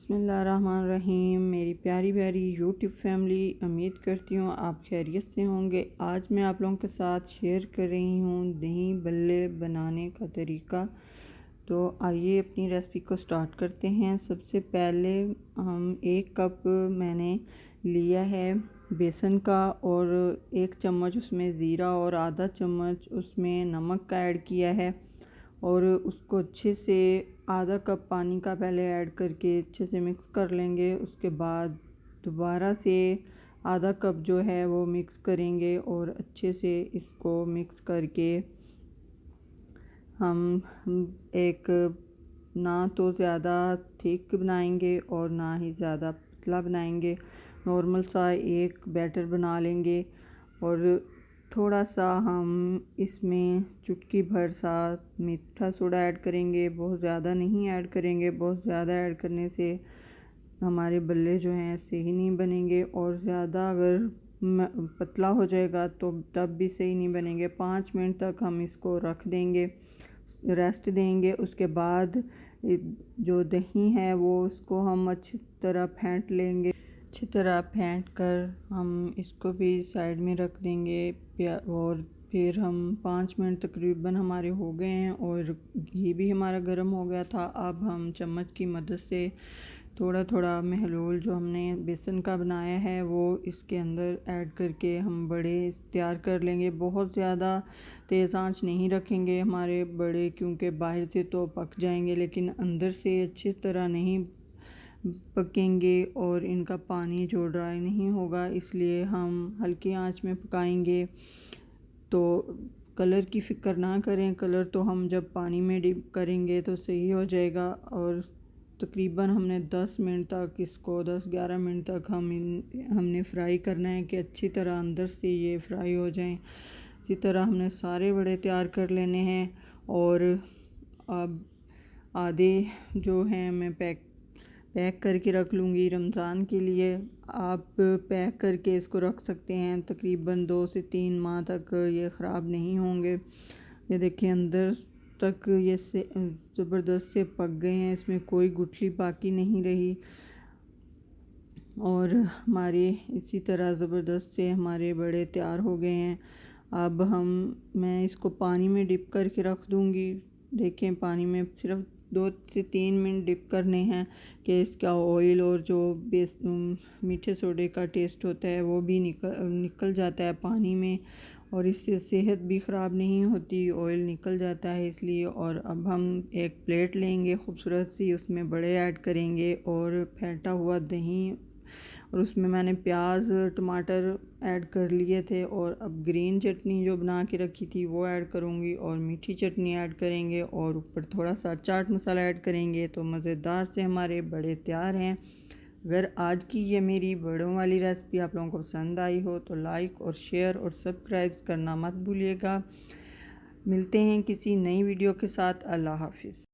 बिस्मिल्लाहिर्रहमानिर्रहीम। मेरी प्यारी प्यारी यूट्यूब फैमिली, उम्मीद करती हूँ आप खैरियत से होंगे। आज मैं आप लोगों के साथ शेयर कर रही हूँ दही बल्ले बनाने का तरीका। तो आइए अपनी रेसिपी को स्टार्ट करते हैं। सबसे पहले हम 1 कप मैंने लिया है बेसन का और 1 चम्मच उसमें ज़ीरा और आधा चम्मच उसमें नमक का ऐड किया है और उसको अच्छे से आधा कप पानी का पहले ऐड करके अच्छे से मिक्स कर लेंगे। उसके बाद दोबारा से आधा कप जो है वो मिक्स करेंगे और अच्छे से इसको मिक्स करके हम एक ना तो ज़्यादा थिक बनाएंगे और ना ही ज़्यादा पतला बनाएंगे। नॉर्मल सा एक बैटर बना लेंगे और थोड़ा सा हम इसमें चुटकी भर सा मीठा सोडा ऐड करेंगे। बहुत ज़्यादा नहीं ऐड करेंगे, बहुत ज़्यादा ऐड करने से हमारे बल्ले जो हैं सही नहीं बनेंगे और ज़्यादा अगर पतला हो जाएगा तो तब भी सही नहीं बनेंगे। 5 मिनट तक हम इसको रख देंगे, रेस्ट देंगे। उसके बाद जो दही है वो उसको हम अच्छी तरह फेंट लेंगे। अच्छी तरह फेंट कर हम इसको भी साइड में रख देंगे और फिर हम 5 मिनट तकरीबन हमारे हो गए हैं और घी भी हमारा गर्म हो गया था। अब हम चम्मच की मदद से थोड़ा थोड़ा महलूल जो हमने बेसन का बनाया है वो इसके अंदर ऐड करके हम बड़े तैयार कर लेंगे। बहुत ज़्यादा तेज़ आंच नहीं रखेंगे हमारे बड़े, क्योंकि बाहर से तो पक जाएंगे लेकिन अंदर से अच्छी तरह नहीं पकेंगे और इनका पानी जो ड्राई नहीं होगा, इसलिए हम हल्की आंच में पकाएंगे। तो कलर की फ़िक्र ना करें, कलर तो हम जब पानी में डिप करेंगे तो सही हो जाएगा। और तकरीबन हमने 10 मिनट तक इसको 10-11 मिनट तक हमने फ्राई करना है कि अच्छी तरह अंदर से ये फ्राई हो जाएं। इसी तरह हमने सारे बड़े तैयार कर लेने हैं और अब आधे जो हैं मैं पैक करके रख लूँगी रमज़ान के लिए। आप पैक करके इसको रख सकते हैं, तकरीबन 2 से 3 माह तक ये ख़राब नहीं होंगे। ये देखिए अंदर तक ये से ज़बरदस्त से पक गए हैं, इसमें कोई गुठली बाकी नहीं रही और हमारे इसी तरह ज़बरदस्त से हमारे बड़े तैयार हो गए हैं। अब मैं इसको पानी में डिप करके रख दूँगी। देखें पानी में सिर्फ 2 से 3 मिनट डिप करने हैं कि इसका ऑयल और जो मीठे सोडे का टेस्ट होता है वो भी निकल जाता है पानी में और इससे सेहत भी ख़राब नहीं होती, ऑयल निकल जाता है इसलिए। और अब हम एक प्लेट लेंगे खूबसूरत सी, उसमें बड़े ऐड करेंगे और फेंटा हुआ दही और उसमें मैंने प्याज टमाटर ऐड कर लिए थे और अब ग्रीन चटनी जो बना के रखी थी वो ऐड करूँगी और मीठी चटनी ऐड करेंगे और ऊपर थोड़ा सा चाट मसाला ऐड करेंगे तो मज़ेदार से हमारे बड़े तैयार हैं। अगर आज की ये मेरी बड़ों वाली रेसिपी आप लोगों को पसंद आई हो तो लाइक और शेयर और सब्सक्राइब करना मत भूलिएगा। मिलते हैं किसी नई वीडियो के साथ। अल्लाह हाफिज़।